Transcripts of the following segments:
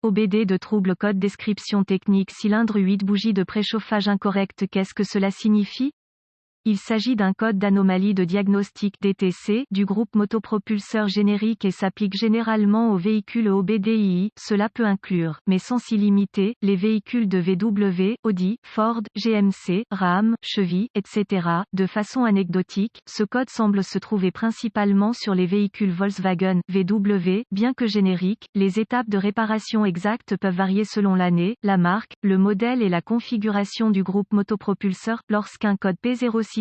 OBD de trouble code description technique cylindre 8 bougie de préchauffage incorrecte. Qu'est-ce que cela signifie? Il s'agit d'un code d'anomalie de diagnostic DTC du groupe motopropulseur générique et s'applique généralement aux véhicules OBDII. Cela peut inclure, mais sans s'y limiter, les véhicules de VW, Audi, Ford, GMC, Ram, Chevy, etc. De façon anecdotique, ce code semble se trouver principalement sur les véhicules Volkswagen, VW, bien que génériques. Les étapes de réparation exactes peuvent varier selon l'année, la marque, le modèle et la configuration du groupe motopropulseur. Lorsqu'un code P06CC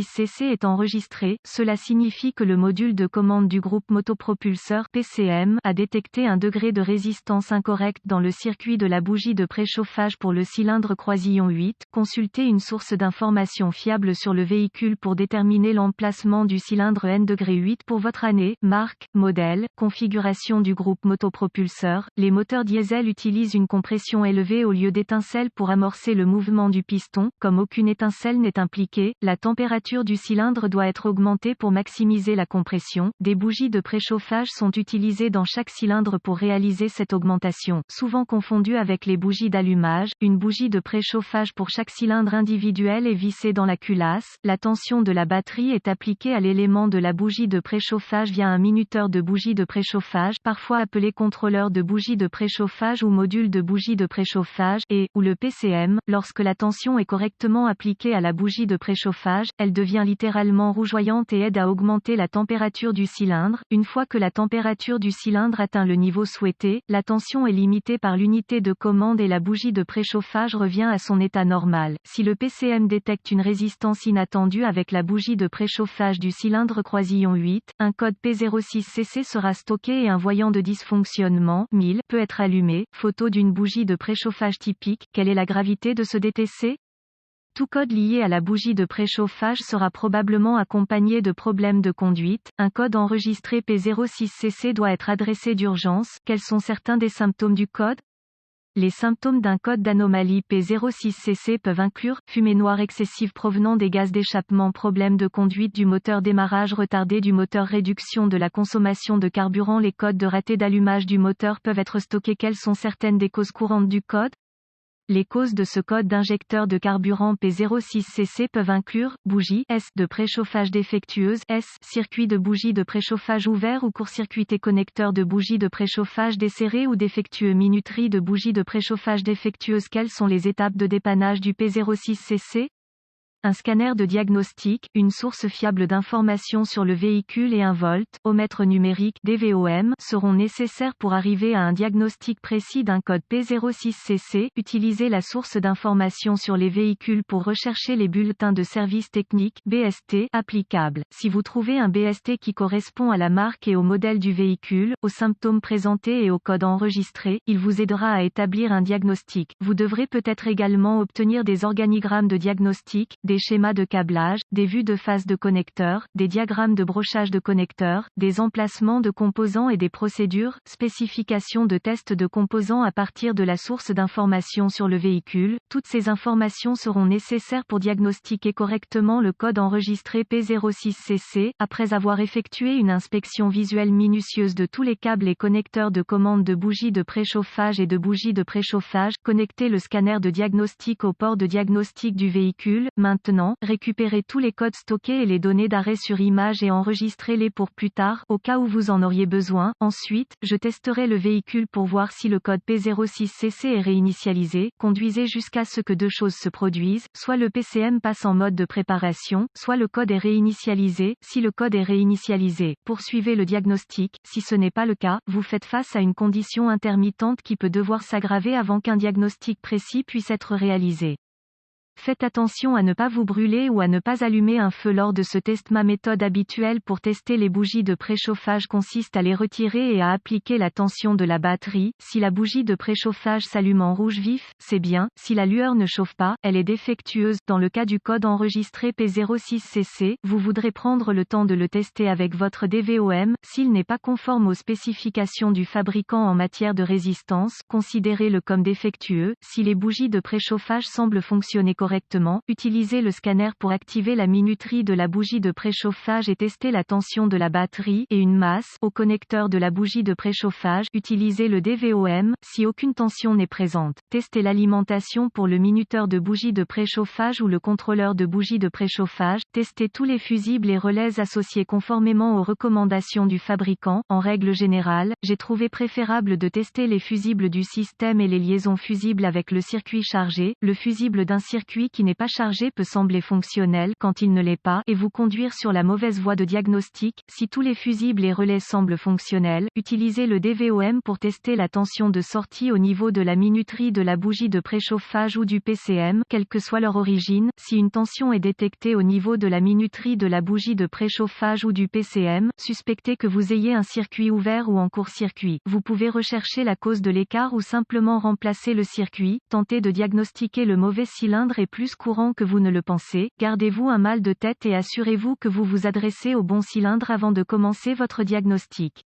est enregistré, cela signifie que le module de commande du groupe motopropulseur PCM a détecté un degré de résistance incorrect dans le circuit de la bougie de préchauffage pour le cylindre croisillon 8. Consultez une source d'information fiable sur le véhicule pour déterminer l'emplacement du cylindre N-8 pour votre année, marque, modèle, configuration du groupe motopropulseur. Les moteurs diesel utilisent une compression élevée au lieu d'étincelles pour amorcer le mouvement du piston. Comme aucune étincelle n'est impliquée, la température du cylindre doit être augmentée pour maximiser la compression. Des bougies de préchauffage sont utilisées dans chaque cylindre pour réaliser cette augmentation. Souvent confondues avec les bougies d'allumage, une bougie de préchauffage pour chaque cylindre individuel est vissée dans la culasse. La tension de la batterie est appliquée à l'élément de la bougie de préchauffage via un minuteur de bougie de préchauffage, parfois appelé contrôleur de bougie de préchauffage ou module de bougie de préchauffage, et, ou le PCM. Lorsque la tension est correctement appliquée à la bougie de préchauffage, elle devient littéralement rougeoyante et aide à augmenter la température du cylindre. Une fois que la température du cylindre atteint le niveau souhaité, la tension est limitée par l'unité de commande et la bougie de préchauffage revient à son état normal. Si le PCM détecte une résistance inattendue avec la bougie de préchauffage du cylindre croisillon 8, un code P06CC sera stocké et un voyant de dysfonctionnement 1000 peut être allumé. Photo d'une bougie de préchauffage typique. Quelle est la gravité de ce DTC? Tout code lié à la bougie de préchauffage sera probablement accompagné de problèmes de conduite. Un code enregistré P06CC doit être adressé d'urgence. Quels sont certains des symptômes du code? Les symptômes d'un code d'anomalie P06CC peuvent inclure fumée noire excessive provenant des gaz d'échappement, problème de conduite du moteur, démarrage retardé du moteur, réduction de la consommation de carburant. Les codes de raté d'allumage du moteur peuvent être stockés. Quelles sont certaines des causes courantes du code? Les causes de ce code d'injecteur de carburant P06CC peuvent inclure bougie S de préchauffage défectueuse S, circuit de bougie de préchauffage ouvert ou court-circuité, connecteur de bougie de préchauffage desserré ou défectueux, minuterie de bougie de préchauffage défectueuse. Quelles sont les étapes de dépannage du P06CC? Un scanner de diagnostic, une source fiable d'informations sur le véhicule et un voltmètre numérique DVOM seront nécessaires pour arriver à un diagnostic précis d'un code P06CC. Utilisez la source d'informations sur les véhicules pour rechercher les bulletins de service technique BST applicables. Si vous trouvez un BST qui correspond à la marque et au modèle du véhicule, aux symptômes présentés et au code enregistré, il vous aidera à établir un diagnostic. Vous devrez peut-être également obtenir des organigrammes de diagnostic, des schémas de câblage, des vues de phase de connecteurs, des diagrammes de brochage de connecteurs, des emplacements de composants et des procédures, spécifications de tests de composants à partir de la source d'information sur le véhicule. Toutes ces informations seront nécessaires pour diagnostiquer correctement le code enregistré P06CC. Après avoir effectué une inspection visuelle minutieuse de tous les câbles et connecteurs de commande de bougies de préchauffage et de bougies de préchauffage, connectez le scanner de diagnostic au port de diagnostic du véhicule. Maintenant, récupérez tous les codes stockés et les données d'arrêt sur image et enregistrez-les pour plus tard, au cas où vous en auriez besoin. Ensuite, je testerai le véhicule pour voir si le code P06CC est réinitialisé. Conduisez jusqu'à ce que deux choses se produisent, soit le PCM passe en mode de préparation, soit le code est réinitialisé. Si le code est réinitialisé, poursuivez le diagnostic. Si ce n'est pas le cas, vous faites face à une condition intermittente qui peut devoir s'aggraver avant qu'un diagnostic précis puisse être réalisé. Faites attention à ne pas vous brûler ou à ne pas allumer un feu lors de ce test. Ma méthode habituelle pour tester les bougies de préchauffage consiste à les retirer et à appliquer la tension de la batterie. Si la bougie de préchauffage s'allume en rouge vif, c'est bien. Si la lueur ne chauffe pas, elle est défectueuse. Dans le cas du code enregistré P06CC, vous voudrez prendre le temps de le tester avec votre DVOM. S'il n'est pas conforme aux spécifications du fabricant en matière de résistance, considérez-le comme défectueux. Si les bougies de préchauffage semblent fonctionner correctement, correctement, utilisez le scanner pour activer la minuterie de la bougie de préchauffage et tester la tension de la batterie et une masse au connecteur de la bougie de préchauffage, utilisez le DVOM, si aucune tension n'est présente. Testez l'alimentation pour le minuteur de bougie de préchauffage ou le contrôleur de bougie de préchauffage, testez tous les fusibles et relais associés conformément aux recommandations du fabricant. En règle générale, j'ai trouvé préférable de tester les fusibles du système et les liaisons fusibles avec le circuit chargé. Le fusible d'un circuit qui n'est pas chargé peut sembler fonctionnel quand il ne l'est pas et vous conduire sur la mauvaise voie de diagnostic. Si tous les fusibles et relais semblent fonctionnels, utilisez le DVOM pour tester la tension de sortie au niveau de la minuterie de la bougie de préchauffage ou du PCM, quelle que soit leur origine. Si une tension est détectée au niveau de la minuterie de la bougie de préchauffage ou du PCM, suspectez que vous ayez un circuit ouvert ou en court-circuit. Vous pouvez rechercher la cause de l'écart ou simplement remplacer le circuit. Tenter de diagnostiquer le mauvais cylindre est plus courant que vous ne le pensez. Gardez-vous un mal de tête et assurez-vous que vous vous adressez au bon cylindre avant de commencer votre diagnostic.